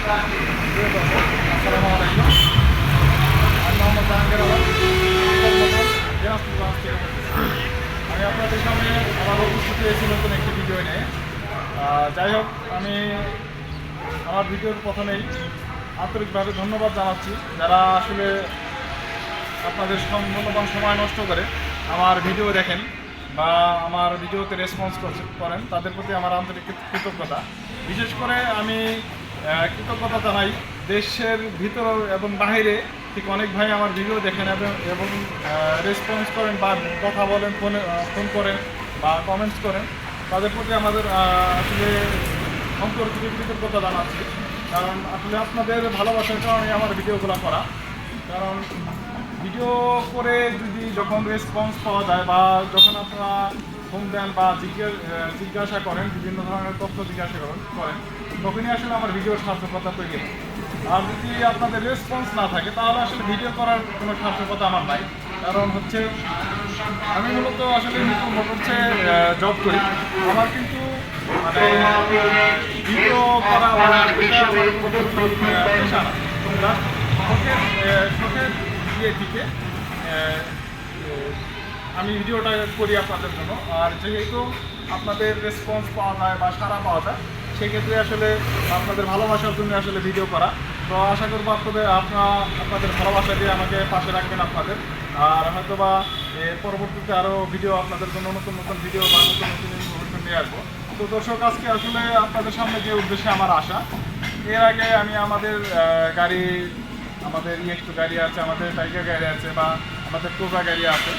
আসসালামু আলাইকুম। আমি মোহাম্মদ জাহাঙ্গীর আলম, দিনাজপুর ব্রাঞ্চ থেকে বলতেছি। আমি আপনাদের সামনে আমার উপস্থিতি হয়েছি নতুন একটি ভিডিও নিয়ে। যাই হোক, আমি আমার ভিডিওর প্রথমেই আন্তরিকভাবে ধন্যবাদ জানাচ্ছি যারা আসলে আপনাদের মূল্যবান সময় নষ্ট করে আমার ভিডিও দেখেন বা আমার ভিডিওতে রেসপন্স করেন, তাদের প্রতি আমার আন্তরিক কৃতজ্ঞতা। বিশেষ করে আমি কৃতজ্ঞতা জানাই দেশের ভিতর এবং বাইরে ঠিক অনেক ভাই আমার ভিডিও দেখেন এবং রেসপন্স করেন বা কথা বলেন, ফোন করেন বা কমেন্টস করেন। তাদের প্রতি আমাদের আসলে অন্তর্গত কৃতজ্ঞতা জানাচ্ছি, কারণ আসলে আপনাদের ভালোবাসার কারণে আমার ভিডিওগুলো করা। কারণ ভিডিও করে যদি যখন রেসপন্স পাওয়া যায় বা যখন আপনারা ফোন দেন বা জিজ্ঞাসা করেন, বিভিন্ন ধরনের তথ্য জিজ্ঞাসা করেন, তখনই আসলে আমার ভিডিওর সার্থকতা তৈরি হয়। আর যদি আপনাদের রেসপন্স না থাকে তাহলে আসলে ভিডিও করার কোনো সার্থকতা আমার নাই। কারণ হচ্ছে আমি মূলত আসলে নতুন মোটরসে জব করি। আমার কিন্তু মানে ভিডিও করা পেশা না, শখের দিয়ে দিকে আমি ভিডিওটা করি আপনাদের জন্য। আর যেহেতু আপনাদের রেসপন্স পাওয়া যায় বা সাড়া পাওয়া যায়, সেক্ষেত্রে আসলে আপনাদের ভালোবাসার জন্য আসলে ভিডিও করা। তো আশা করবো আপনাদের ভালোবাসা দিয়ে আমাকে পাশে রাখবেন আপনাদের। আর হয়তো বা পরবর্তীতে আরও ভিডিও আপনাদের জন্য নতুন নতুন ভিডিও বা নতুন নতুন ইনফরমেশন নিয়ে আসবো। তো দর্শক, আজকে আসলে আপনাদের সামনে যে উদ্দেশ্যে আমার আসা, এর আগে আমি আমাদের EX2 গাড়ি আছে, আমাদের টাইগার গাড়ি আছে বা আমাদের কোবরা গাড়ি আছে,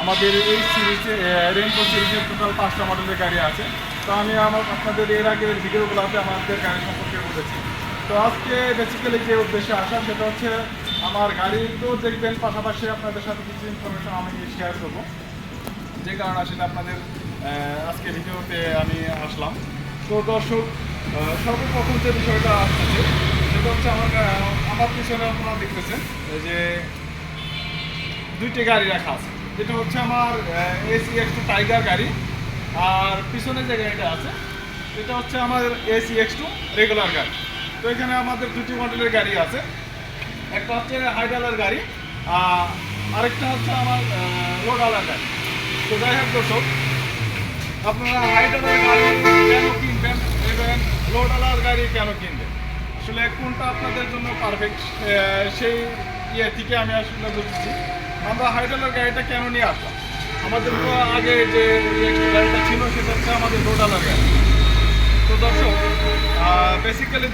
আমাদের এই সিরিজে রেইনবো সিরিজের টোটাল 5টা মডেলের গাড়ি আছে। তো আমি আপনাদের এর আগের ভিডিওগুলোতে আমাদের গাড়ি সম্পর্কে বলেছি। তো আজকে বেসিক্যালি যে উদ্দেশ্যে আসা সেটা হচ্ছে আমার গাড়ি তো দেখবেন, পাশাপাশি আপনাদের সাথে কিছু ইনফরমেশন আমি শেয়ার করবো, যে কারণে আসলে আপনাদের আজকে ভিডিওতে আমি আসলাম। তো দর্শক, সর্বপ্রথম যে বিষয়টা আসছে সেটা হচ্ছে আমার পিছনে আপনারা দেখতেছেন যে দুইটি গাড়ি রাখা আছে। যেটা হচ্ছে আমার EX2 টাইগার গাড়ি, আর পিছনে যে গাড়িটা আছে এটা হচ্ছে আমার EX2 রেগুলার গাড়ি। তো এখানে আমাদের দুটি মডেলের গাড়ি আছে, একটা হচ্ছে হাইডালার গাড়ি, আরেকটা হচ্ছে আমার লোডালার গাড়ি। তো যাই হোক দর্শক, আপনারা হাইডালার গাড়ি কেন কিনবেন এবং লোডালার গাড়ি কেন কিনবেন, আসলে কোনটা আপনাদের জন্য পারফেক্ট, সেই থেকে আমি আসলে বুঝতেছি আমরা হাইডালার গাড়িটা কেন নিয়ে আসলাম। আমাদের তো আগে যে গাড়িটা ছিল সেটা হচ্ছে আমাদের লোডালার গাড়ি। তো দর্শক, বেসিক্যালি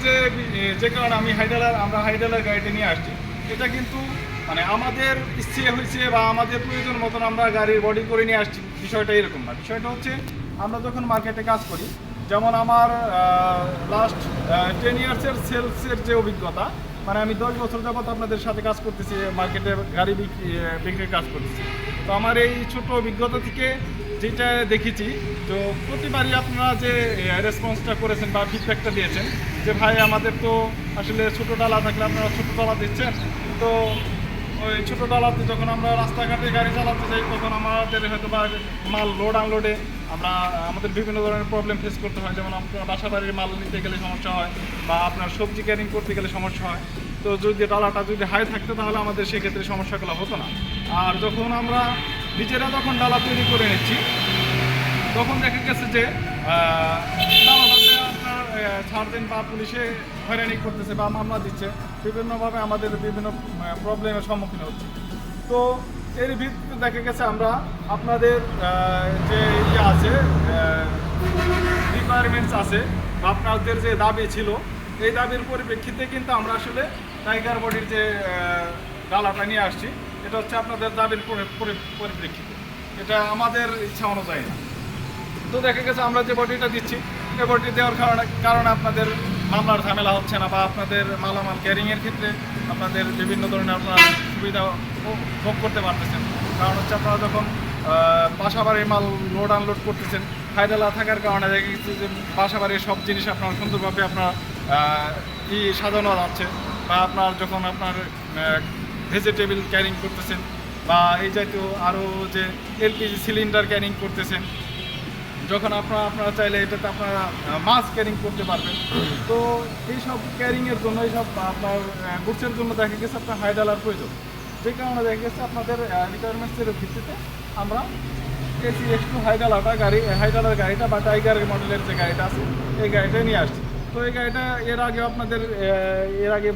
যে কারণে আমরা হাইডালার গাড়িটা নিয়ে আসছি, এটা কিন্তু মানে আমাদের ইচ্ছে হয়েছে বা আমাদের প্রয়োজন মতন আমরা গাড়ির বডি করে নিয়ে আসছি, বিষয়টা এরকম না। বিষয়টা হচ্ছে আমরা যখন মার্কেটে কাজ করি, যেমন আমার লাস্ট 10 ইয়ার্সের সেলসের যে অভিজ্ঞতা, মানে আমি 10 বছর যাবত আপনাদের সাথে কাজ করতেছি, মার্কেটে গাড়ি বিক্রির কাজ করতেছি। তো আমার এই ছোট অভিজ্ঞতা থেকে যেটা দেখেছি, তো প্রতিবারই আপনারা যে রেসপন্সটা করেছেন বা ফিডব্যাকটা দিয়েছেন যে ভাই আমাদের তো আসলে ছোটো ডালা থাকলে আপনারা ছোটো ডালা দিচ্ছেন, তো ওই ছোটো ডালাতে যখন আমরা রাস্তাঘাটে গাড়ি চালাতে যাই তখন আমাদের হয়তো বা মাল লোড আনলোডে আমাদের বিভিন্ন ধরনের প্রবলেম ফেস করতে হয়। যেমন আপনার বাসা বাড়ির মাল নিতে গেলে সমস্যা হয় বা আপনার সবজি ক্যারিং করতে গেলে সমস্যা হয়। তো যদি ডালাটা যদি হাই থাকতো তাহলে আমাদের সেক্ষেত্রে সমস্যাগুলো হতো না। আর যখন আমরা নিজেরা যখন ডালা তৈরি করে নিচ্ছি, তখন দেখা গেছে যে ডালাটাতে আপনার সার্জেন্ট বা পুলিশে হয়রানি করতেছে বা মামলা দিচ্ছে, বিভিন্নভাবে আমাদের বিভিন্ন প্রবলেমের সম্মুখীন হচ্ছে। তো এর ভিত্তিতে দেখা গেছে আমরা আপনাদের যে আছে রিকোয়ারমেন্টস আছে বা আপনাদের যে দাবি ছিল, এই দাবির পরিপ্রেক্ষিতে কিন্তু আমরা আসলে টাইগার বডির যে ডালাটা নিয়ে আসছি, এটা হচ্ছে আপনাদের দাবির পরিপ্রেক্ষিতে, এটা আমাদের ইচ্ছা অনুযায়ী না। তো দেখা গেছে আমরা যে বডিটা দিচ্ছি, এই বডি দেওয়ার কারণে আপনাদের মামলার ঝামেলা হচ্ছে না বা আপনাদের মালামাল ক্যারিংয়ের ক্ষেত্রে আপনাদের বিভিন্ন ধরনের আপনারা সুবিধা ভোগ করতে পারতেছেন। কারণ হচ্ছে আপনারা যখন বাসা বাড়ির মাল লোড আনলোড করতেছেন, হাইডালা থাকার কারণে দেখা গেছে যে বাসা বাড়ির সব জিনিস আপনার সুন্দরভাবে আপনার সাজানো যাচ্ছে, বা আপনার যখন আপনার ভেজিটেবল ক্যারিং করতেছেন বা এই জাতীয় আরও যে LPG সিলিন্ডার ক্যারিং করতেছেন, যখন আপনারা চাইলে এটাতে আপনারা মাছ ক্যারিং করতে পারবেন। তো এইসব ক্যারিংয়ের জন্য এইসব আপনার গুডসের জন্য দেখা গেছে আপনার হাই ডালার প্রয়োজন, যে কারণে দেখা গেছে আপনাদের রিকোয়ারমেন্টসের ভিত্তিতে আমরা AC-X2 হাই ডালার গাড়িটা বা টাইগার মডেলের যে গাড়িটা আছে এই গাড়িটা নিয়ে আসছি। তো এই গাড়িটা এর আগে আপনাদের এর আগে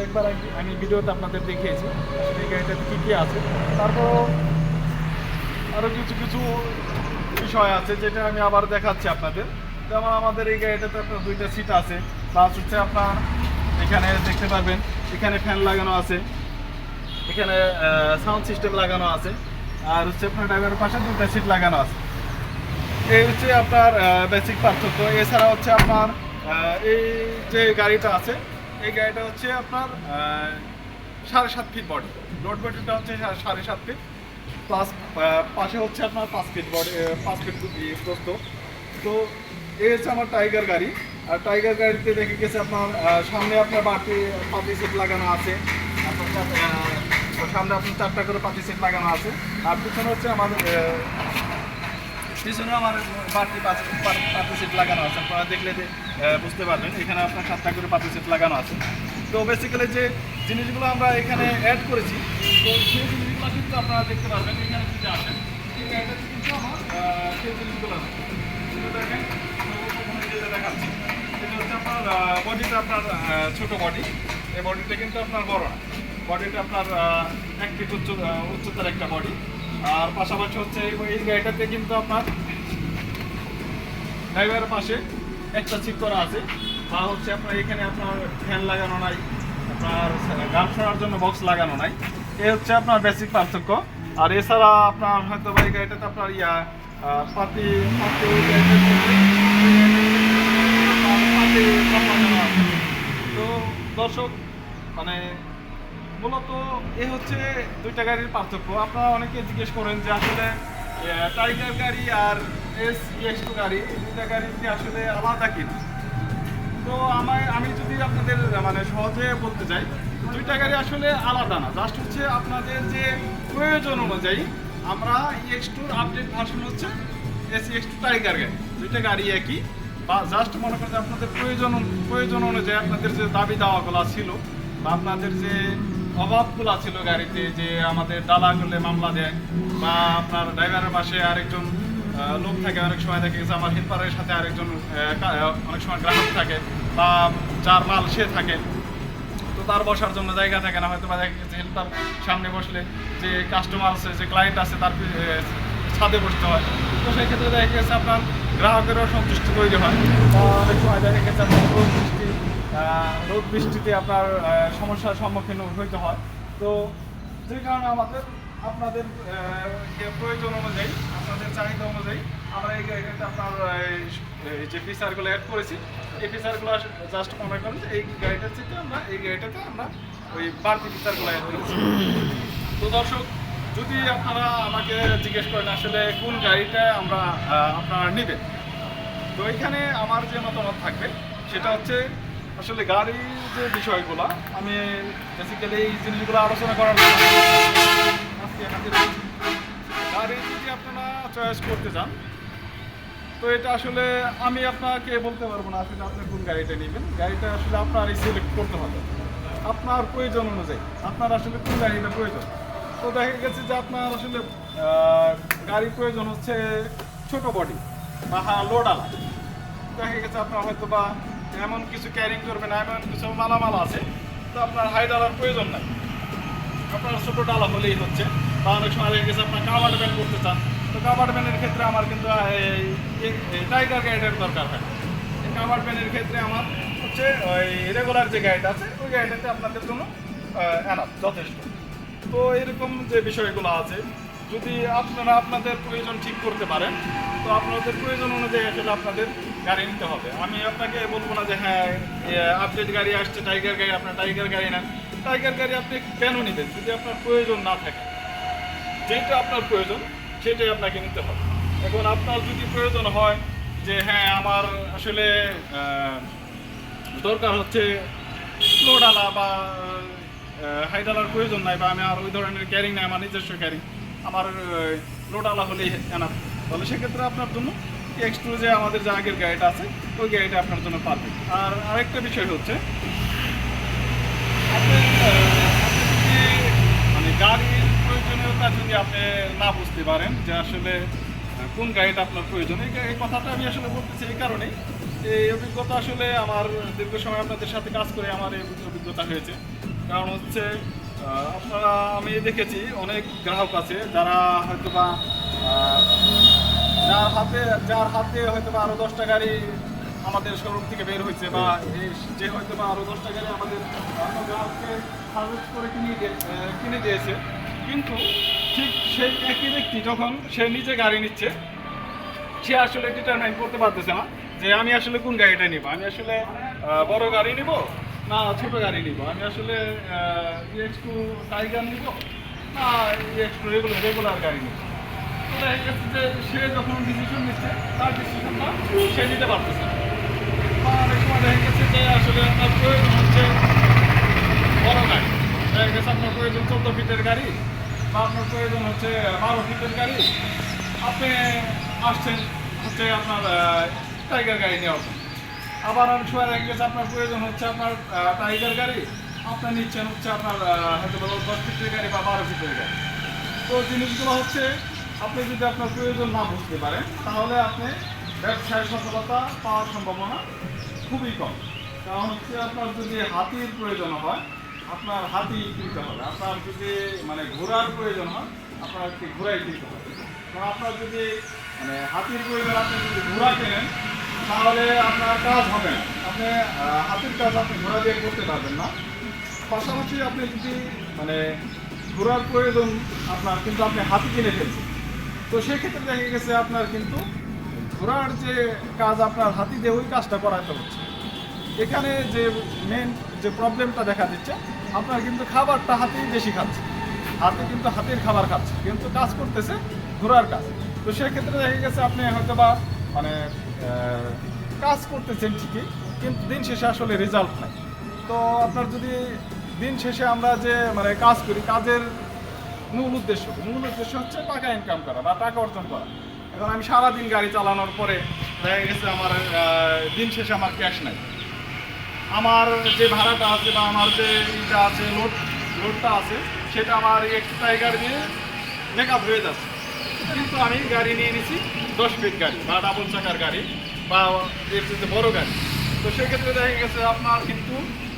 একবার আমি ভিডিওতে আপনাদের দেখিয়েছি এই গাড়িটাতে কী কী আছে। তারপর আরও কিছু কিছু বিষয় আছে যেটা আমি আবার দেখাচ্ছি আপনাদের। যেমন আমাদের এই গাড়িটাতে আপনার 2টা সিট আছে, প্লাস হচ্ছে আপনার এখানে দেখতে পারবেন এখানে ফ্যান লাগানো আছে, এখানে সাউন্ড সিস্টেম লাগানো আছে, আর হচ্ছে আপনার ড্রাইভারের পাশে 2টা সিট লাগানো আছে। এই হচ্ছে আপনার বেসিক পার্থক্য। এছাড়া হচ্ছে আপনার এই যে গাড়িটা আছে এই গাড়িটা হচ্ছে আপনার 7.5 ফিট বডি, রোড বডিটা হচ্ছে 7.5 ফিট, প্লাস পাশে হচ্ছে আপনার 5 ফিট বডি, 5 ফিট প্রস্থ। তো এই হচ্ছে আমার টাইগার গাড়ি। আর টাইগার গাড়িতে দেখে গেছে আপনার সামনে আপনার পাতি সিট লাগানো আছে, সামনে আপনার 4টা করে পাতি সিট লাগানো আছে, আর পিছনে হচ্ছে আমার বাড়তি পাতি সিট লাগানো আছে। আপনারা দেখলে বুঝতে পারবেন এখানে আপনার 7টা করে পাতি সিট লাগানো আছে। তো বেসিক্যালি যে জিনিসগুলো আমরা এখানে অ্যাড করেছি, তো সেই জিনিসগুলো কিন্তু আপনারা দেখতে পারবেন এখানে যদি আসেন এই গাড়িটাতে কিন্তু আমার সেই জিনিসগুলো আছে। দেখেন দেখাচ্ছি, এটা হচ্ছে আপনার বডিটা আপনার ছোটো বডি, এই বডিটা কিন্তু আপনার বড় না, বডিটা আপনার 1 ফিট উচ্চতার একটা বডি। আর পাশাপাশি হচ্ছে এই গাড়িটাতে কিন্তু আপনার ড্রাইভারের পাশে একটা সিট করা আছে, বা হচ্ছে আপনার এখানে আপনার ফ্যান লাগানো নাই, আপনার গান শোনার জন্য বক্স লাগানো নাই। এ হচ্ছে আপনার বেসিক পার্থক্য। আর এছাড়া আপনার হয়তো বা এই গাড়িটাতে আপনার পাতি তো দর্শক মানে মূলত এ হচ্ছে 2টা গাড়ির পার্থক্য। আপনারা অনেকে জিজ্ঞেস করেন যে আসলে টাইগার গাড়ি আর AC-X2 গাড়ি এই 2টা গাড়ি কি আসলে আলাদা কিনা। তো আমি যদি আপনাদের মানে সহজে বলতে চাই, 2টা গাড়ি আসলে আলাদা না, জাস্ট হচ্ছে আপনাদের যে প্রয়োজন অনুযায়ী আমরা EX2-র আপডেট ভার্সন হচ্ছে AC-X2 টাইগার গাড়ি, 2টা গাড়ি একই, বা জাস্ট মনে করেন আপনাদের প্রয়োজন অনুযায়ী আপনাদের যে দাবি দাওয়াগুলো ছিল বা আপনাদের যে অভাবগুলো ছিল গাড়িতে, যে আমাদের ডালা করলে মামলা দেয় বা আপনার ড্রাইভারের পাশে আরেকজন লোক থাকে, অনেক সময় দেখে গেছে আমার হেল্পারের সাথে আরেকজন অনেক সময় গ্রাহক থাকে বা যার মাল সে থাকে, তো তার বসার জন্য জায়গা থাকে না, হয়তো বা দেখা গেছে হেল্পার সামনে বসলে যে কাস্টমার আছে, যে ক্লায়েন্ট আছে তার ছাদে বসতে হয়। তো সেই ক্ষেত্রে দেখা গেছে আপনার গ্রাহকেরও সন্তুষ্টি তৈরি হয়, বা অনেক সময় দেখা গেছে আপনার রোদ বৃষ্টিতে আপনার সমস্যার সম্মুখীন হইতে হয়। তো যে কারণে আপনাদের প্রয়োজন অনুযায়ী, আপনাদের চাহিদা অনুযায়ী আমরা এই গাড়িটাতে আপনার যে ফিচারগুলো অ্যাড করেছি, এই ফিচারগুলো জাস্ট মনে করেন যে এই গাড়িটার থেকে এই গাড়িটাতে আমরা ওই বাড়তি ফিচারগুলো অ্যাড করেছি। তো দর্শক, যদি আপনারা আমাকে জিজ্ঞেস করেন আসলে কোন গাড়িটা আপনারা নেবেন, তো এখানে আমার যে মতামত থাকবে সেটা হচ্ছে আসলে গাড়ির যে বিষয়গুলো আমি বেসিক্যালি এই জিনিসগুলো আলোচনা করার জন্য আজকে হাজির হয়েছি। গাড়ি যদি আপনারা চয়েস করতে চান, তো এটা আসলে আমি আপনাকে বলতে পারবো না আসলে আপনি কোন গাড়িটা নেবেন। গাড়িটা আসলে আপনারই সিলেক্ট করতে হবে আপনার প্রয়োজন অনুযায়ী, আপনার আসলে কোন গাড়িটা প্রয়োজন। তো দেখা গেছে যে আপনার আসলে গাড়ির প্রয়োজন হচ্ছে ছোট বডি বা লোড আলা, দেখা গেছে আপনার হয়তো বা এমন কিছু ক্যারিং করবে না, এমন কিছু মালামাল আছে, তো আপনার হাই ডালার প্রয়োজন নাই, আপনার ছোটো ডালা হলেই হচ্ছে। বা অনেক সময় দেখা গেছে আপনার কাভার্ড ভ্যান করতে চান, তো কাভার্ড ভ্যানের ক্ষেত্রে আমার কিন্তু টাইগার গাড়িটার দরকার হয়। এই কাভার্ড ভ্যানের ক্ষেত্রে আমার হচ্ছে ওই রেগুলার যে গাড়িটা আছে ওই গাড়িটাতে আপনাদের জন্য এনাফ যথেষ্ট। তো এরকম যে বিষয়গুলো আছে, যদি আপনারা আপনাদের প্রয়োজন ঠিক করতে পারেন, তো আপনাদের প্রয়োজন অনুযায়ী আসলে আপনাদের গাড়ি নিতে হবে। আমি আপনাকে বলবো না যে হ্যাঁ আপডেট গাড়ি আসছে টাইগার গাড়ি, আপনার টাইগার গাড়ি নেন। টাইগার গাড়ি আপনি কেন নেবেন যদি আপনার প্রয়োজন না থাকে? যেটা আপনার প্রয়োজন সেটাই আপনাকে নিতে হবে। এখন আপনার যদি প্রয়োজন হয় যে হ্যাঁ আমার আসলে দরকার হচ্ছে স্লো ডালা বা হাই ডালার প্রয়োজন নাই, বা আমি আর ওই ধরনের ক্যারিং নাই, আমার নিজস্ব ক্যারিং, আমার লো ডালা হলেই এনাফ, তাহলে সেক্ষেত্রে আপনার জন্য X2 যে আমাদের যে আগের গাড়িটা আছে ওই গাড়িটা আপনার জন্য পারফেক্ট। আর আরেকটা বিষয় হচ্ছে আপনি যদি মানে গাড়ির প্রয়োজনীয়তা যদি আপনি না বুঝতে পারেন যে আসলে কোন গাড়িটা আপনার প্রয়োজন, এই কথাটা আমি আসলে বলতেছি এই কারণেই, এই অভিজ্ঞতা আসলে আমার দীর্ঘ সময় আপনাদের সাথে কাজ করে আমার এই অভিজ্ঞতা হয়েছে। কারণ হচ্ছে আপনারা আমি দেখেছি অনেক গ্রাহক আছে যারা হয়তো বা যার হাতে হয়তো বা আরও 10টা গাড়ি আমাদের শোরুম থেকে বের হয়েছে, বা যে হয়তো বা আরও 10টা গাড়ি আমাদের অন্য গ্রাহককে সাজেস্ট করে কিনে দিয়েছে, কিন্তু ঠিক সেই একই ব্যক্তি যখন সে নিজে গাড়ি নিচ্ছে সে আসলে ডিটারমাইন করতে পারতেছে না যে আমি আসলে কোন গাড়িটা নিব, আমি আসলে বড় গাড়ি নিব না ছোট গাড়ি নিব, আমি আসলে X2 টাইগার নিব না X2 রেগুলার গাড়ি নিব। তো দেখা গেছে যে সে যখন ডিসিশন নিচ্ছে তার ডিসিশনটা সে নিতে পারতেছে না। বা অনেক সময় দেখা গেছে যে আসলে আপনার প্রয়োজন হচ্ছে বড় গাড়ি, দেখা গেছে আপনার প্রয়োজন 14 ফিটের গাড়ি বা আপনার প্রয়োজন হচ্ছে 12 ফিটের গাড়ি, আপনি আসছেন হচ্ছে আপনার টাইগার গাড়ি নেওয়ার জন্য। আবার অনেক সময় দেখা গেছে আপনার প্রয়োজন হচ্ছে আপনার টাইগার গাড়ি, আপনি নিচ্ছেন হচ্ছে আপনার হয়তো 10 ফিটের গাড়ি বা 12 ফিটের গাড়ি। তো জিনিসগুলো হচ্ছে আপনি যদি আপনার প্রয়োজন না বুঝতে পারেন তাহলে আপনি ব্যবসায় সফলতা পাওয়ার সম্ভাবনা খুবই কম। কারণ হচ্ছে আপনার যদি হাতির প্রয়োজন হয় আপনার হাতি কিনতে হবে, আপনার যদি মানে ঘোড়ার প্রয়োজন হয় আপনার একটি ঘোড়াই কিনতে হবে। কারণ আপনার যদি মানে হাতির প্রয়োজন আপনি যদি ঘোড়া কেনেন তাহলে আপনার কাজ হবে না, আপনি হাতির কাজ আপনি ঘোড়া দিয়ে করতে পারবেন না। পাশাপাশি আপনি যদি মানে ঘোড়ার প্রয়োজন আপনার কিন্তু আপনি হাতি কিনে ফেলছেন, তো সেক্ষেত্রে দেখা গেছে আপনার কিন্তু ঘোড়ার যে কাজ আপনার হাতি দিয়ে ওই কাজটা করাতে হচ্ছে। এখানে যে মেন যে প্রবলেমটা দেখা দিচ্ছে আপনার কিন্তু খাবারটা হাতি বেশি খাচ্ছে, হাতি কিন্তু হাতির খাবার খাচ্ছে কিন্তু কাজ করতেছে ঘোড়ার কাজ। তো সেক্ষেত্রে দেখা গেছে আপনি হয়তো বা মানে কাজ করতেছেন ঠিকই কিন্তু দিন শেষে আসলে রেজাল্ট নাই। তো আপনার যদি দিন শেষে আমরা যে মানে কাজ করি কাজের মূল উদ্দেশ্য হচ্ছে টাকা ইনকাম করা বা টাকা অর্জন করা। এখন আমি সারাদিন গাড়ি চালানোর পরে দেখা গেছে আমার দিন শেষে আমার ক্যাশ নাই, আমার যে ভাড়াটা আছে বা আমার যে ইটা আছে লোডটা আছে সেটা আমার X2 টাইগার দিয়ে মেকআপ হয়ে যাচ্ছে, কিন্তু আমি গাড়ি নিয়ে নিছি 10 ফিট গাড়ি বা ডাবল চাকার গাড়ি বা এর চেয়ে বড় গাড়ি। তো সেক্ষেত্রে দেখা গেছে আপনার কিন্তু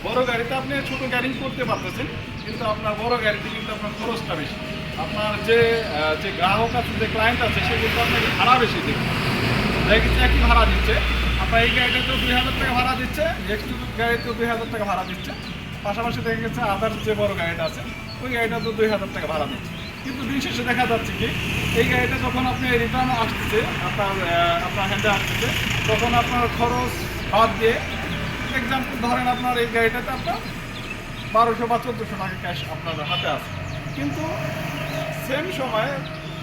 বড় গাড়িতে আপনি ছোটো গাড়ি করতে পারতেছেন কিন্তু আপনার বড় গাড়িতে কিন্তু আপনার খরচটা বেশি, আপনার যে গ্রাহক আছে যে ক্লায়েন্ট আছে সে কিন্তু আপনাকে ভাড়া বেশি দেবে, দেখা গেছে একই ভাড়া দিচ্ছে আপনার এই গাড়িটাতেও 2000 টাকা ভাড়া দিচ্ছে, X2 গাড়িতেও 2000 টাকা ভাড়া দিচ্ছে, পাশাপাশি দেখা গেছে আদার যে বড় গাড়িটা আছে ওই গাড়িটাতেও 2000 টাকা ভাড়া দিচ্ছে। কিন্তু দিন শেষে দেখা যাচ্ছে কি এই গাড়িটা যখন আপনি রিটার্ন আসতেছে আপনার হ্যান্ডে আসতেছে তখন আপনার খরচ বাদ দিয়ে এক্সাম্পল ধরেন আপনার এই গাড়িটাতে আপনার 1200 বা 1400 টাকা ক্যাশ আপনার হাতে আছে, কিন্তু সেম সময়ে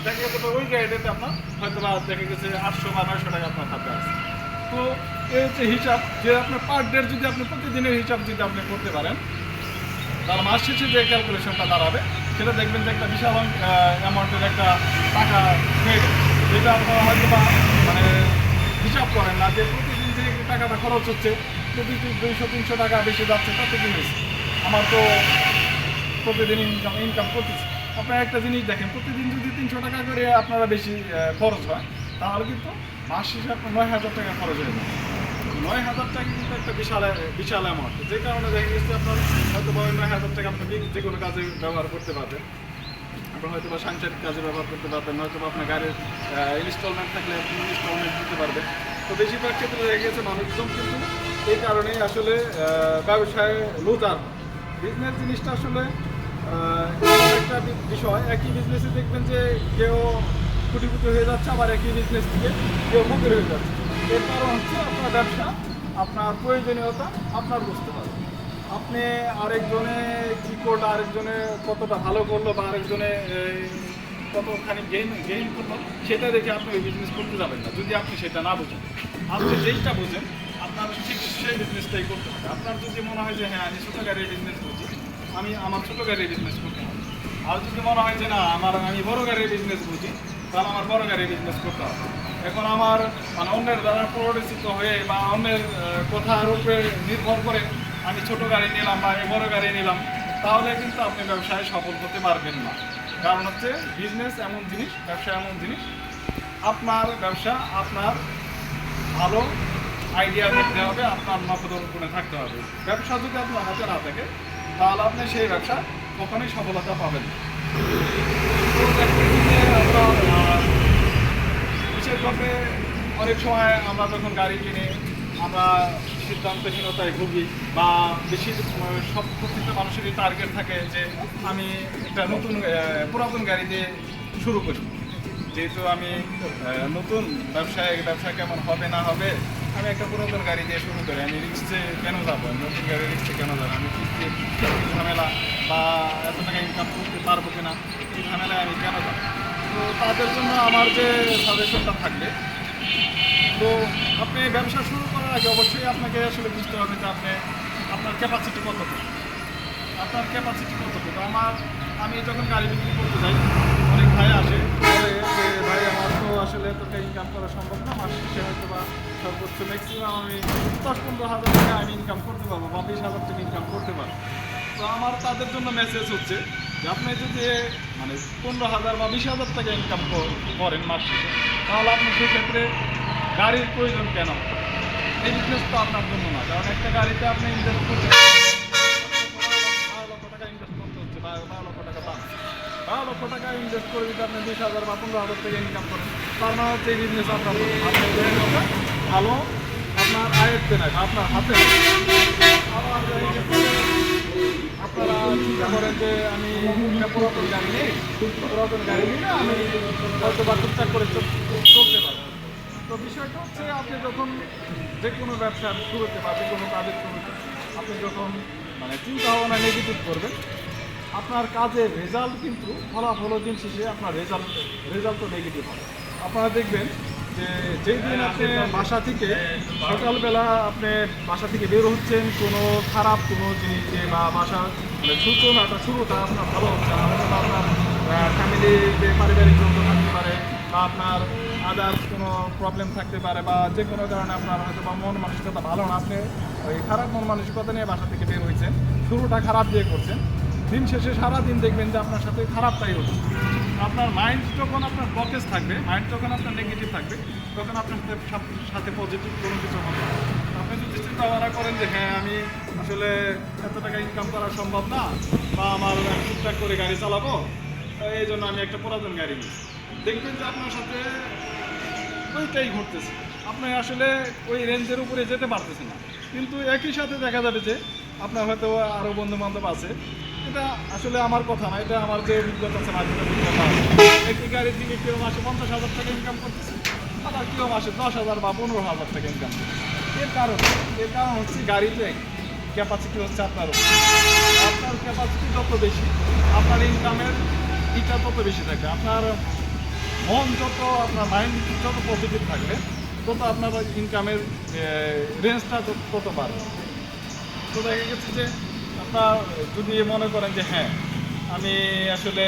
দেখা গেছে ওই গাড়িটাতে আপনার হয়তো বা দেখা গেছে 800 বা 900 টাকা আপনার হাতে আছে। তো এই হচ্ছে হিসাব যে আপনার পার ডের যদি আপনি প্রতিদিনের হিসাব যদি আপনি করতে পারেন তার মাস শেষে যে ক্যালকুলেশনটা দাঁড়াবে সেটা দেখবেন যে একটা বিশাল অ্যামাউন্টের একটা টাকা হয়ে গেছে, যেটা আপনারা হয়তো বা মানে হিসাব করেন না যে প্রতিদিন যে টাকাটা খরচ হচ্ছে প্রতিদিন 200-300 টাকা বেশি যাচ্ছে তাতে কি হয়েছে, আমার তো প্রতিদিন ইনকাম করতেছে। আপনারা একটা জিনিস দেখেন প্রতিদিন যদি 300 টাকা করে আপনারা বেশি খরচ হয় তাহলে কিন্তু মাস শেষে আপনার 9000 টাকা খরচ হয়ে যায়। 9000 টাকা কিন্তু একটা বিশাল অ্যামাউন্ট, যে কারণে দেখা গেছে আপনার হয়তো 9000 টাকা আপনি যে কোনো কাজে ব্যবহার করতে পারবেন, আপনার হয়তো বা সাংসারিক কাজে ব্যবহার করতে পারবেন, হয়তো আপনার গাড়ির ইনস্টলমেন্ট থাকলে আপনি ইনস্টলমেন্ট দিতে পারবেন। তো বেশিরভাগ ক্ষেত্রে দেখা গেছে মানুষজন কিন্তু এই কারণেই আসলে ব্যবসায় লুজার। বিজনেস জিনিসটা আসলে একটা বিষয়, একই বিজনেসে দেখবেন যে কেউ কোটিপতি হয়ে যাচ্ছে আবার একই বিজনেস থেকে কেউ ফকির হয়ে যাচ্ছে। এর কারণ হচ্ছে আপনার ব্যবসা আপনার প্রয়োজনীয়তা আপনার বুঝতে হবে, আপনি আরেকজনে কী করলো আরেকজনে কতটা ভালো করলো বা আরেকজনে কতখানি গেইন করলো সেটা দেখে আপনি ওই বিজনেস করতে যাবেন না যদি আপনি সেটা না বুঝেন। আপনি যেইটা বুঝেন আপনার ঠিক সেই বিজনেসটাই করতে হবে। আপনার যদি মনে হয় যে হ্যাঁ আমি ছোটো গাড়ির বিজনেস বুঝি আমি আমার ছোটো গাড়ির বিজনেস করতে হবে, আর যদি মনে হয় যে না আমি বড় গাড়ির বিজনেস বুঝি তাহলে আমার বড় গাড়ি বিজনেস করতে হবে। এখন আমার মানে অন্যের দ্বারা প্ররোচিত হয়ে বা অন্যের কথার উপরে নির্ভর করে আমি ছোট গাড়ি নিলাম বা বড় গাড়ি নিলাম, তাহলে কিন্তু আপনি ব্যবসায় সফল হতে পারবেন না। কারণ হচ্ছে বিজনেস এমন জিনিস, ব্যবসা এমন জিনিস, আপনার ব্যবসা আপনার ভালো আইডিয়া থাকতে হবে, আপনার মাপদর্শনে থাকতে হবে। ব্যবসা যদি আপনার হাতে না থাকে তাহলে আপনি সেই ব্যবসা কখনোই সফলতা পাবেন না। তো দেখবেন যে আপনার বিশেষভাবে অনেক সময় আমরা যখন গাড়ি কিনি আমরা সিদ্ধান্তহীনতায় ভুগি বা বেশি সব প্রত্যেকটা মানুষেরই টার্গেট থাকে যে আমি একটা নতুন পুরাতন গাড়ি দিয়ে শুরু করি। যেহেতু আমি নতুন ব্যবসা কেমন হবে না হবে, আমি একটা পুরাতন গাড়ি দিয়ে শুরু করি। আমি রিক্সে কেন যাবো, নতুন গাড়ি রিক্সে কেন যাবো, আমি কিস্তি ঝামেলা বা এত টাকা ইনকাম করতে পারবো কিনা এই ঝামেলায় আমি কেন যাবো। তো তাদের জন্য আমার যে সাজেশনটা থাকবে, তো আপনি ব্যবসা শুরু করার আগে অবশ্যই আপনাকে আসলে বুঝতে হবে যে আপনার ক্যাপাসিটি কতটুকু, আপনার ক্যাপাসিটি কতটুকু। আমি যখন গাড়ি বিক্রি করতে যাই অনেক ভাই আসে বলে যে ভাই আমার তো আসলে এতটা ইনকাম করা সম্ভব না, মাস শেষে হয়তো বা সর্বোচ্চ ম্যাক্সিমাম আমি 10-15 হাজার টাকা আমি ইনকাম করতে পারবো বা 20,000 টাকা ইনকাম করতে পারবো। তো আমার তাদের জন্য মেসেজ হচ্ছে যে আপনি যদি মানে 15,000 বা 20,000 টাকা ইনকাম করেন মাস শেষে, তাহলে আপনি সেক্ষেত্রে গাড়ির প্রয়োজন কেন? এই বিজনেস তো আপনার জন্য না। কারণ একটা গাড়িতে আপনি ইনভেস্ট করছেন 12 লক্ষ টাকা ইনভেস্ট করতে হচ্ছে, 12 লক্ষ টাকা দাম। 12 লক্ষ টাকা ইনভেস্ট করে যদি আপনি 20,000 বা 15,000 টাকা ইনকাম করেন, তার মানে হচ্ছে এই বিজনেস আপনার আপনি ভালো আপনার আয়ত্তে নাই, আপনার হাতে নাই। আবার আপনারা চিন্তা করেন যে আমি একটা পুরাতন গাড়ি নিই, না আমি হয়তো বা টুকটাক করে চলতে পারবো। তো বিষয়টা হচ্ছে আপনি যখন যে কোনো ব্যবসার শুরুতে বা যে কোনো কাজের শুরুতে আপনি যখন মানে চিন্তা ভাবনা নেগেটিভ করবেন, আপনার কাজের রেজাল্ট কিন্তু ফলাফল দিন শেষে আপনার রেজাল্টও নেগেটিভ হবে। আপনারা দেখবেন যে যেই দিন আপনি বাসা থেকে সকালবেলা আপনি বাসা থেকে বের হচ্ছেন কোনো খারাপ কোনো জিনিস দিয়ে বা বাসার মানে শুরুটা আপনার ভালো হচ্ছে না, হয়তো আপনার ফ্যামিলিতে পারিবারিক যন্ত্র থাকতে পারে বা আপনার আদার্স কোনো প্রবলেম থাকতে পারে বা যে কোনো কারণে আপনার হয়তো বা মন মানসিকতা ভালো না, আপনি ওই খারাপ মন মানসিকতা নিয়ে বাসা থেকে বের হয়েছেন, শুরুটা খারাপ দিয়ে করছেন, দিন শেষে সারাদিন দেখবেন যে আপনার সাথে খারাপটাই হচ্ছে। আপনার মাইন্ড যখন আপনার ব্লকেজ থাকবে, মাইন্ড যখন আপনার নেগেটিভ থাকবে, তখন আপনার সাথে পজিটিভ কোনো কিছু হবে না। আপনি যদি চিন্তা ভাবনা করেন যে হ্যাঁ আমি আসলে এত টাকা ইনকাম করা সম্ভব না বা আমার টুকটাক করে গাড়ি চালাবো, এই জন্য আমি একটা পুরাতন গাড়ি নিই, দেখবেন যে আপনার সাথে ওইটাই ঘটতেছে। আপনি আসলে ওই রেঞ্জের উপরে যেতে পারতেছেন না, কিন্তু একই সাথে দেখা যাবে যে আপনার হয়তো আরও বন্ধু বান্ধব আছে। এটা আসলে আমার কথা না, এটা আমার যে অভিজ্ঞতা আছে মাঝে অভিজ্ঞতা আছে। একই গাড়ি থেকে কেউ মাসে 50,000 টাকা ইনকাম করতেছে, আবার কেউ মাসে 10,000 বা 15,000 টাকা ইনকাম করতেছে। এর কারণ হচ্ছে গাড়িতে ক্যাপাসিটি হচ্ছে আপনার ক্যাপাসিটি যত বেশি আপনার ইনকামের ইটা তত বেশি থাকবে। আপনার মন যত, আপনার মাইন্ড যত পজিটিভ থাকবে তত আপনার ইনকামের রেঞ্জটা তত বাড়বে। তো দেখা গেছে যে আপনার যদি মনে করেন যে হ্যাঁ আমি আসলে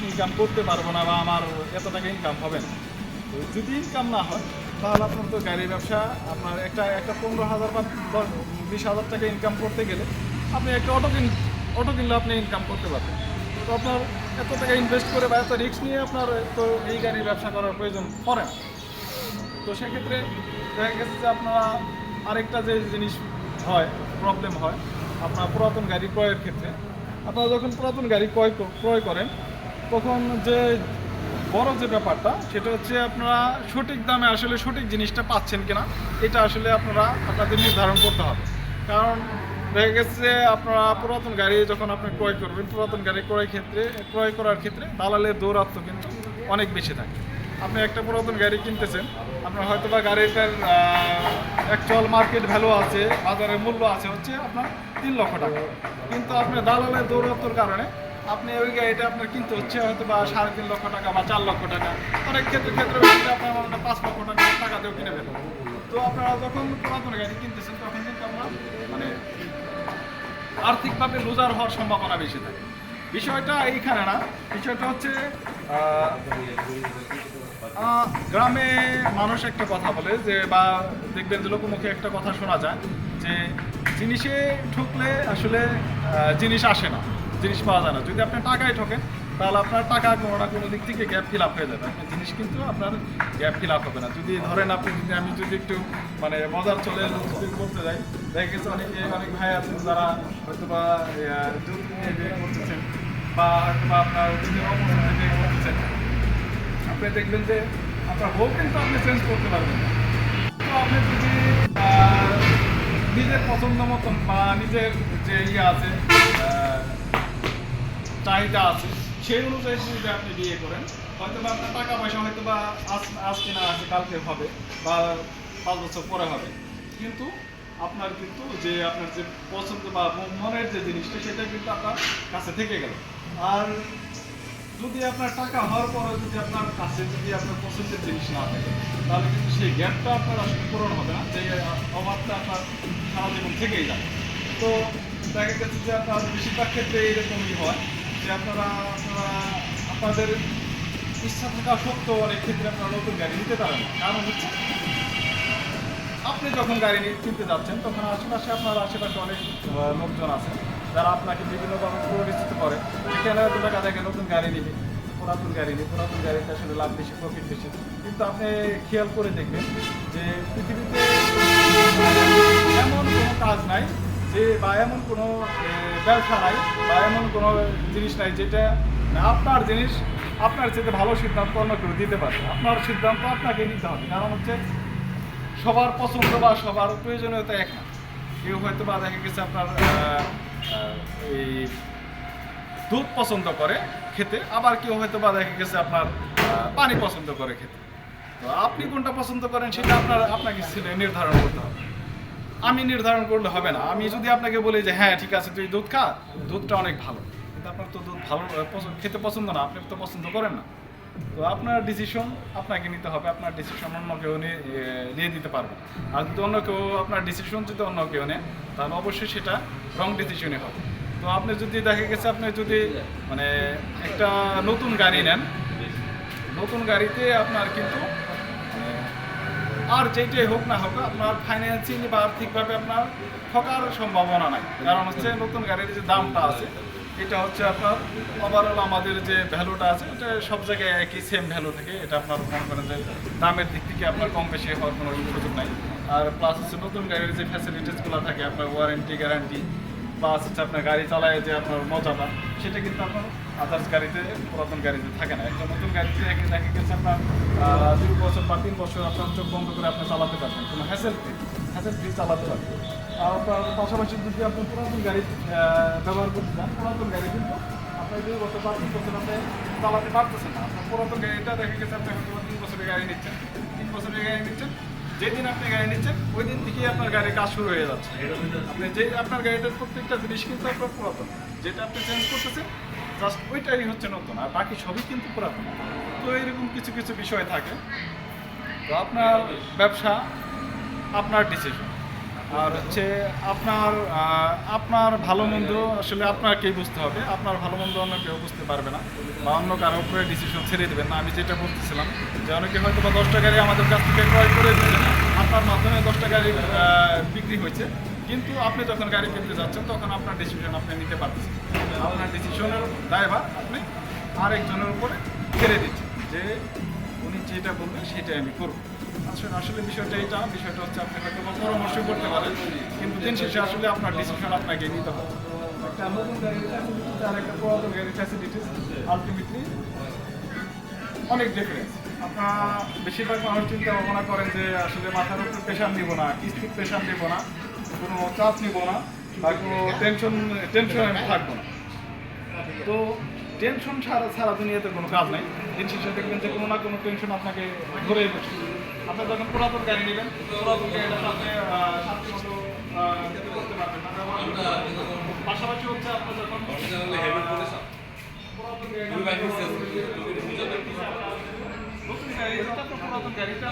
ইনকাম করতে পারবো না বা আমার এত টাকা ইনকাম হবে না, তো যদি ইনকাম না হয় তাহলে আপনার তো গাড়ির ব্যবসা আপনার একটা 15,000 বা 20,000 টাকা ইনকাম করতে গেলে আপনি একটা অটো কিনলে আপনি ইনকাম করতে পারবেন। তো আপনার এত টাকা ইনভেস্ট করে বা এত রিস্ক নিয়ে আপনার তো এই গাড়ির ব্যবসা করার প্রয়োজন পড়ে না। তো সেক্ষেত্রে দেখা গেছে যে আপনারা আরেকটা যে জিনিস হয়, প্রবলেম হয় আপনার পুরাতন গাড়ি ক্রয়ের ক্ষেত্রে। আপনারা যখন পুরাতন গাড়ি ক্রয় করেন তখন যে বড় যে ব্যাপারটা সেটা হচ্ছে আপনারা সঠিক দামে আসলে সঠিক জিনিসটা পাচ্ছেন কিনা, এটা আসলে আপনাদের নির্ধারণ করতে হবে। কারণ দেখা গেছে যে আপনারা পুরাতন গাড়ি যখন আপনি ক্রয় করবেন, পুরাতন গাড়ি ক্রয় করার ক্ষেত্রে দালালের দৌরাত্ম্য কিন্তু অনেক বেশি থাকে। আপনি একটা পুরাতন গাড়ি কিনতেছেন, আপনার হয়তো বা গাড়িটার অ্যাকচুয়াল মার্কেট ভ্যালু আছে, বাজারের মূল্য আছে হচ্ছে আপনার 3 লক্ষ টাকা, কিন্তু আপনি দালালের দৌরাত্ম্যর কারণে আপনি ওই গাড়িটা আপনার কিনতে হচ্ছে হয়তো বা 3.5 লক্ষ টাকা বা 4 লক্ষ টাকা, অনেক ক্ষেত্রে আপনার 5 লক্ষ টাকা দিয়েও কিনে ফেলেন। তো আপনারা যখন পুরাতন গাড়ি কিনতেছেন তখন কিন্তু আপনার মানে আর্থিকভাবে লুজার হওয়ার সম্ভাবনা বেশি থাকে। বিষয়টা এইখানে না, বিষয়টা হচ্ছে গ্রামে মানুষ একটা কথা বলে যে, বা দেখবেন যে লোকমুখে একটা কথা শোনা যায় যে জিনিসে ঠকলে আসলে জিনিস আসে না, জিনিস পাওয়া যায় না। যদি আপনি টাকায় ঠকেন তাহলে আপনার টাকা কোনো না কোনো দিক থেকে গ্যাপ ফিল আপ হয়ে যাবে, আপনার জিনিস কিন্তু আপনার গ্যাপ ফিল আপ হবে না। যদি ধরেন আপনি যদি আমি যদি একটু মানে মজার চলে যদি বলতে যাই, দেখা গেছে অনেক ভাই আছেন যারা হয়তো বা দুধ নিয়ে বিয়ে করতেছেন বা হয়তো বা আপনার দুধের অপছন্দে বিয়ে করতেছেন, আপনি দেখবেন যে আপনার বউ কিন্তু আপনি চেঞ্জ করতে পারবেন না। তো আপনি যদি নিজের পছন্দ মতন বা নিজের যে ইয়ে আছে চাহিদা আছে সেই অনুযায়ী যদি আপনি বিয়ে করেন, হয়তো বা আপনার টাকা পয়সা হয়তো বা আজকে না আছে কালকে হবে বা 5 বছর পরে হবে, কিন্তু আপনার কিন্তু যে আপনার যে পছন্দ বা মনের যে জিনিসটা সেটা কিন্তু আপনার কাছে থেকে গেল। আর যদি আপনার টাকা হওয়ার পরে যদি আপনার কাছে যদি আপনার পছন্দের জিনিস না থাকে, তাহলে কিন্তু সেই গ্যাপটা আপনার আসলে পূরণ হবে না, যে অভাবটা আপনার সারা জীবন থেকেই যাবে। তো দেখা গেছে যে আপনার বেশিরভাগ ক্ষেত্রে এরকমই হয় যে আপনাদের ইচ্ছা থাকা সত্ত্বেও অনেক ক্ষেত্রে আপনারা নতুন গাড়ি নিতে পারেন না। কারণ হচ্ছে আপনি যখন গাড়ি কিনতে যাচ্ছেন তখন আশেপাশে আপনার আশেপাশে অনেক লোকজন আছে যারা আপনাকে বিভিন্নভাবে পরিচিত করে, এখানে এত টাকা দেখে নতুন গাড়ি নিবে, পুরাতন গাড়িতে আসলে লাভ বেশি, প্রফিট বেশি। কিন্তু আপনি খেয়াল করে দেখবেন যে পৃথিবীতে এমন কোনো কাজ নাই যে বা এমন কোনো ব্যবসা নাই বা এমন কোনো জিনিস নাই যেটা আপনার জিনিস আপনার চেয়ে ভালো সিদ্ধান্ত অন্য কেউ দিতে পারে। আপনার সিদ্ধান্ত আপনাকে নিতে হবে, কারণ হচ্ছে সবার পছন্দ বা সবার প্রয়োজনীয়তা এক না। কেউ হয়তো বা দেখা গেছে আপনার এই দুধ পছন্দ করে খেতে, আবার কেউ হয়তো বা দেখা গেছে আপনার পানি পছন্দ করে খেতে। তো আপনি কোনটা পছন্দ করেন সেটা আপনাকে নির্ধারণ করতে হবে। আমি নির্ধারণ করলে হবে না। আমি যদি আপনাকে বলি যে হ্যাঁ ঠিক আছে তুই দুধ খা, দুধটা অনেক ভালো, কিন্তু আপনার তো দুধ ভালো খেতে পছন্দ না, আপনি তো পছন্দ করেন না। তো আপনার ডিসিশন আপনাকে নিতে হবে, আপনার ডিসিশন অন্য কেউ নিয়ে দিতে পারবে। আর যদি অন্য কেউ আপনার ডিসিশন যদি অন্য কেউ নেয় তাহলে অবশ্যই সেটা রং ডিসিশনই হবে। তো আপনি যদি দেখা গেছে আপনি যদি মানে একটা নতুন গাড়ি নেন, নতুন গাড়িতে আপনার কিন্তু আর যেটাই হোক না হোক আপনার ফাইন্যান্সিয়ালি বা আর্থিকভাবে আপনার ঠকার সম্ভাবনা নাই। কারণ হচ্ছে নতুন গাড়ির যে দামটা আছে এটা হচ্ছে আপনার ওভারঅল আমাদের যে ভ্যালুটা আছে এটা সব জায়গায় একই সেম ভ্যালু থাকে। এটা আপনার মনে করেন যে দামের দিক থেকে আপনার কম বেশি হওয়ার কোনো সুযোগ নাই। আর প্লাস হচ্ছে নতুন গাড়ির যে ফ্যাসিলিটিসগুলো থাকে আপনার ওয়ারেন্টি গ্যারান্টি, প্লাস হচ্ছে আপনার গাড়ি চালায় যে আপনার মজাটা সেটা কিন্তু আপনার আদার্স গাড়িতে পুরাতন গাড়িতে থাকে না। একটা নতুন গাড়িতে দেখা গেছে আপনার 2 বছর বা 3 বছর আপনার চোখ বন্ধ করে আপনি চালাতে পারবেন, কোনো হ্যাসেল ফ্রি চালাতে পারবেন। আর আপনার পাশাপাশি যদি আপনি পুরাতন গাড়ি ব্যবহার করতে চান, পুরাতন গাড়ি কিন্তু আপনার 2 বছর বা 3 বছর আপনি চালাতে পারতেছেন না। আপনার পুরাতন গাড়িটা দেখা গেছে আপনি হয়তো 3 বছরের গাড়ি নিচ্ছেন, 3 বছরের গাড়ি নিচ্ছেন, যেদিন আপনি গাড়ি নিচ্ছেন ওই দিন থেকেই আপনার গাড়ির কাজ শুরু হয়ে যাচ্ছে। আপনি যে আপনার গাড়িটার প্রত্যেকটা জিনিস কিন্তু আপনার পুরাতন, যেটা আপনি চেঞ্জ করতেছেন জাস্ট ওইটাই হচ্ছে নতুন, আর বাকি সবই কিন্তু পুরাতন। তো এরকম কিছু কিছু বিষয় থাকে। তো আপনার ব্যবসা আপনার ডিসিশন, আর হচ্ছে আপনার ভালো মন্দ আসলে আপনাকেই বুঝতে হবে। আপনার ভালো মন্দ অন্য কেউ বুঝতে পারবে না বা অন্য কারোর উপরে ডিসিশন ছেড়ে দেবেন না। আমি যেটা বলতেছিলাম যে অনেকে হয়তো বা 10টা গাড়ি আমাদের কাছ থেকে ক্রয় করে দিয়েছেন, আপনার মাধ্যমে 10টা গাড়ি বিক্রি হয়েছে, কিন্তু আপনি যখন গাড়ি কিনতে যাচ্ছেন তখন আপনার ডিসিশন আপনি নিতে পারতেছেন। আপনার ডিসিশনের দায়ভার আপনি আরেকজনের উপরে ছেড়ে দিচ্ছেন যে উনি যেটা বলবেন সেটাই আমি করবো। আসলে বিষয়টা হচ্ছে আপনি হয়তো পরামর্শ করতে পারেন, কিন্তু দিন শেষে আসলে আপনার ডিসিশন আপনাকে নিতে হবে। একটা নতুন গাড়ির ফ্যাসিলিটিস আর একটা পুরাতন গাড়ির ফ্যাসিলিটিস আলটিমেটলি অনেক ডিফারেন্স। আপনার বেশিরভাগ মানুষ চিন্তা ভাবনা করেন যে আসলে মাথার উপর প্রেশার নিব না, কিস্তির প্রেশার নিব না, কোনো চাপ নিব না বা কোনো টেনশন আমি থাকবো না। তো টেনশন ছাড়া দুনিয়াতে কোনো কাজ নাই। দিন শেষে দেখবেন যে কোনো না কোনো টেনশন আপনাকে ধরেই বসে। আপনি যখন পুরাতন গাড়ি নেবেন, পুরাতন গাড়িটার সাথে করতে পারবেন না। পাশাপাশি হচ্ছে আপনার যখন নতুন গাড়ি পুরাতন গাড়িটা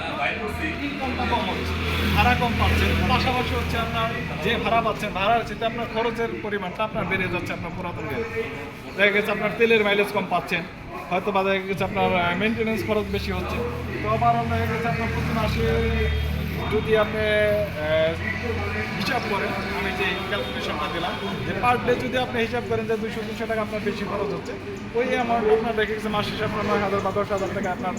ইনকামটা কম হচ্ছে। ভাড়া কম পাচ্ছেন, পাশাপাশি হচ্ছে আপনার যে ভাড়া পাচ্ছেন ভাড়ার চেয়ে আপনার খরচের পরিমাণটা আপনার বেড়ে যাচ্ছে আপনার পুরাতন গাড়ি। দেখা গেছে আপনার তেলের মাইলেজ কম পাচ্ছেন, হয়তো বা দেখা গেছে আপনার মেনটেন্যান্স খরচ বেশি হচ্ছে। তো আবার দেখা গেছে আপনার প্রতি মাসে যদি আপনি হিসাব করেন, আমি যে ক্যালকুলেশনটা দিলাম যে পার ডে যদি আপনি হিসাব করেন যে 200-300 টাকা আপনার বেশি খরচ হচ্ছে, ওই অ্যামাউন্ট আপনার দেখা গেছে মাস শেষে আপনার 9,000 বা 10,000 টাকা আপনার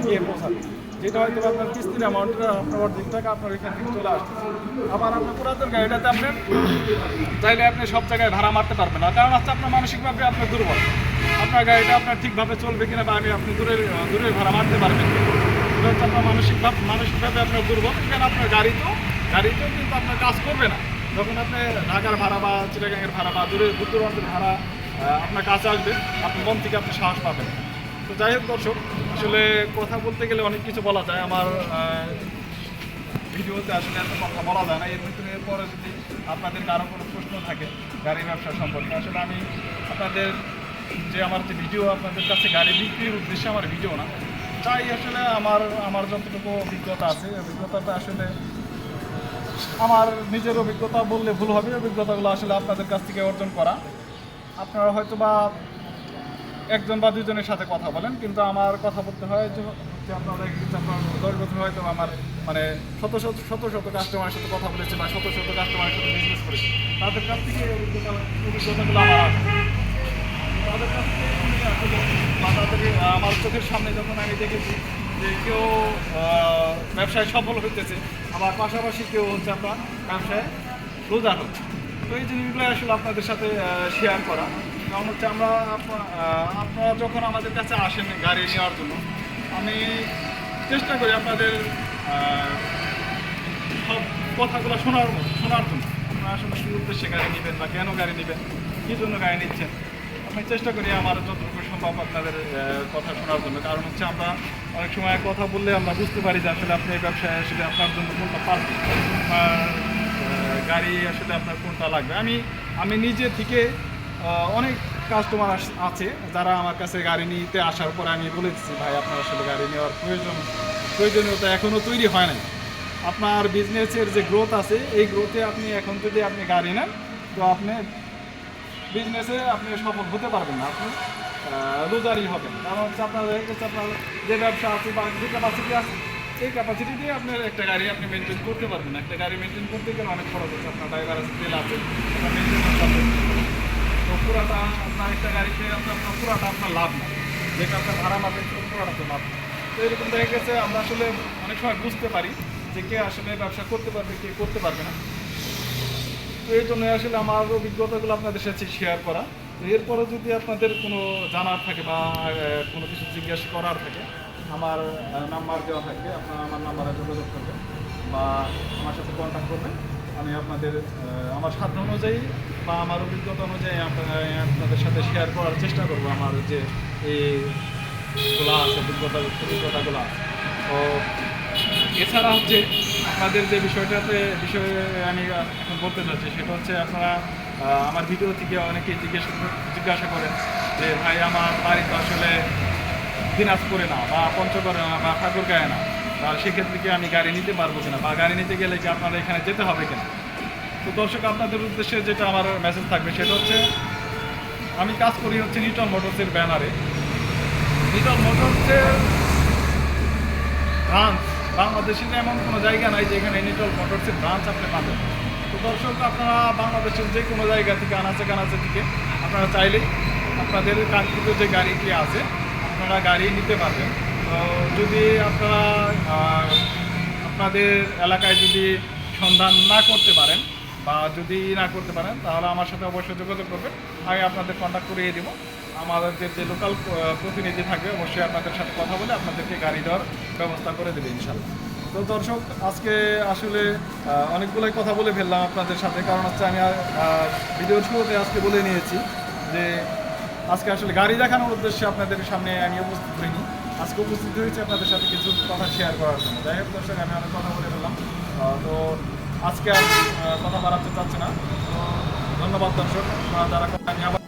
গিয়ে পৌঁছাবে, যেটা হয়তো আপনার কিস্তির অ্যামাউন্টটা আপনার অর্ধেক টাকা আপনার এখান থেকে চলে আসছে। আবার আপনার পুরাতন গাড়িটাতে আপনি চাইলে আপনি সব জায়গায় ভাড়া মারতে পারবেন না, কারণ হচ্ছে আপনার মানসিকভাবে আপনার দুর্বল, আপনার গাড়িটা আপনার ঠিকভাবে চলবে কিনা বা আপনি দূরের ভাড়া মারতে পারবেন কিনা, এটা হচ্ছে আপনার মানসিকভাবে আপনার দুর্বল। এখানে আপনার গাড়িতেও কিন্তু আপনার কাজ করবে না। যখন আপনি ঢাকার ভাড়া বা চিটাগাংয়ের ভাড়া বা দূর দূরান্তের ভাড়া আপনার কাছে আসবে, আপনি মন থেকে আপনি সাহস পাবেন। তো যাই হোক দর্শক, আসলে কথা বলতে গেলে অনেক কিছু বলা যায়, আমার ভিডিওতে আসলে এত কথা বলা যায় না। এর ভিতরে এরপরে যদি আপনাদের কারো কোনো প্রশ্ন থাকে গাড়ি ব্যবসা সম্পর্কে, আসলে আমি আপনাদের আমার যে ভিডিও আপনাদের কাছে গাড়ি বিক্রির উদ্দেশ্যে আমার ভিডিও না, তাই আসলে আমার যতটুকু অভিজ্ঞতা আছে, অভিজ্ঞতাটা আসলে আমার নিজের অভিজ্ঞতা বললে ভুল হবে, অভিজ্ঞতাগুলো আসলে আপনাদের কাছ থেকে অর্জন করা। আপনারা হয়তো বা একজন বা দুজনের সাথে কথা বলেন, কিন্তু আমার কথা বলতে হয় যে আপনারা আপনার 10 বছর হয়তো আমার মানে শত কাস্টমারের সাথে কথা বলেছে বা শত কাস্টমারের সাথে বিজনেস করেছে, তাদের কাছ থেকে অভিজ্ঞতাগুলো আমার আছে। তাদের কাছ থেকে আসলে বা তাদের আমার চোখের সামনে যখন আমি দেখেছি যে কেউ ব্যবসায় সফল হইতেছে, আবার পাশাপাশি কেউ হচ্ছে আপনার ব্যবসায় রোজগার হচ্ছে, তো এই জিনিসগুলো আসলে আপনাদের সাথে শেয়ার করা। কারণ হচ্ছে আপনারা যখন আমাদের কাছে আসেন গাড়ি নেওয়ার জন্য, আমি চেষ্টা করি আপনাদের সব কথাগুলো শোনার জন্য। আপনারা আসলে কী উদ্দেশ্যে গাড়ি নেবেন বা কেন গাড়ি নেবেন, কী জন্য গাড়ি নিচ্ছেন, আমি চেষ্টা করি আমার যতটুকু সম্ভব আপনাদের কথা শোনার জন্য। কারণ হচ্ছে আমরা অনেক সময় কথা বললে আমরা বুঝতে পারি যে আসলে আপনি এই ব্যবসায় আসলে আপনার জন্য কোনটা পারফেক্ট, গাড়ি আসলে আপনার কোনটা লাগবে। আমি নিজে থেকে অনেক কাস্টমার আছে যারা আমার কাছে গাড়ি নিতে আসার পরে আমি বলে দিচ্ছি, ভাই আপনার আসলে গাড়ি নেওয়ার প্রয়োজনীয়তা এখনও তৈরি হয় নাই। আপনার বিজনেসের যে গ্রোথ আছে, এই গ্রোথে আপনি এখন যদি আপনি গাড়ি নেন, তো আপনি বিজনেসে আপনি সফল হতে পারবেন না, আপনি লুজারই হবেন। কারণ হচ্ছে আপনার যে ব্যবসা আছে বা যে ক্যাপাসিটি আছে, এই ক্যাপাসিটি দিয়ে আপনার একটা গাড়ি আপনি মেনটেন করতে পারবেন না। একটা গাড়ি মেনটেন করতে গেলে অনেক খরচ হচ্ছে, আপনার ড্রাইভার আছে, তেল আছে, আপনার মেনটেন্যান্স আছে। তো পুরাটা আপনার একটা গাড়িতে আপনার পুরাটা আপনার লাভ না, যেটা আপনার ভাড়া মারবেন পুরাটা তো লাভ না। তো এরকম দেখা গেছে আমরা আসলে অনেক সময় বুঝতে পারি যে কে আসলে ব্যবসা করতে পারবে, কে করতে পারবে না। তো এই জন্য আসলে আমার অভিজ্ঞতাগুলো আপনাদের সাথে শেয়ার করা। এরপরে যদি আপনাদের কোনো জানার থাকে বা কোনো কিছু জিজ্ঞাসা করার থাকে, আমার নাম্বার দেওয়া থাকবে, আপনারা আমার নাম্বারে যোগাযোগ করবেন বা আমার সাথে কন্ট্যাক্ট করবেন। আমি আপনাদের আমার সাধ্য অনুযায়ী বা আমার অভিজ্ঞতা অনুযায়ী আপনাদের সাথে শেয়ার করার চেষ্টা করবো, আমার যে এইগুলো আছে অভিজ্ঞতাগুলো আছে। তো এছাড়া হচ্ছে আপনাদের যে বিষয়ে আমি এখন বলতে চাচ্ছি, সেটা হচ্ছে আপনারা আমার ভিডিও থেকে অনেকেই জিজ্ঞাসা করেন যে ভাই আমার বাড়ি তো আসলে দিনাজপুরে না বা পঞ্চগড়ে না বা ঠাকুরগাঁয়ে না, আর সেক্ষেত্রে কি আমি গাড়ি নিতে পারবো কিনা বা গাড়ি নিতে গেলে কি আপনারা এখানে যেতে হবে কিনা। তো দর্শক, আপনাদের উদ্দেশ্যে যেটা আমার মেসেজ থাকবে সেটা হচ্ছে, আমি কাজ করি হচ্ছে নিটন মোটরসের ব্যানারে। নিটন মোটরসের ব্রাঞ্চ বাংলাদেশের এমন কোনো জায়গা নাই যেখানে নিটন মোটরসের ব্রাঞ্চ আপনি পাবেন। তো দর্শক, আপনারা বাংলাদেশের যে কোনো জায়গা থেকে কানাচে থেকে আপনারা চাইলেই আপনাদের কাঙ্ক্ষিত যে গাড়িটি আছে আপনারা গাড়ি নিতে পারবেন। তো যদি আপনারা আপনাদের এলাকায় যদি সন্ধান না করতে পারেন বা যদি না করতে পারেন, তাহলে আমার সাথে অবশ্যই যোগাযোগ করবেন, আমি আপনাদের কন্ট্যাক্ট করিয়ে দেবো। আমাদের যে লোকাল প্রতিনিধি থাকবে অবশ্যই আপনাদের সাথে কথা বলে আপনাদেরকে গাড়ি দেওয়ার ব্যবস্থা করে দেবে ইনশাল্লাহ। তো দর্শক, আজকে আসলে অনেকগুলোই কথা বলে ফেললাম আপনাদের সাথে, কারণ হচ্ছে আমি ভিডিওর শুরুতে আজকে বলে নিয়েছি যে আজকে আসলে গাড়ি দেখানোর উদ্দেশ্যে আপনাদের সামনে আমি উপস্থিত হইনি, আজকে উপস্থিত হয়েছে আপনাদের সাথে কিছু কথা শেয়ার করার জন্য। যাই হোক দর্শক, আমি অনেক কথা বলে ফেললাম, তো আজকে আর কথা বাড়াতে চাচ্ছি না। তো ধন্যবাদ দর্শক, যারা আমি আবার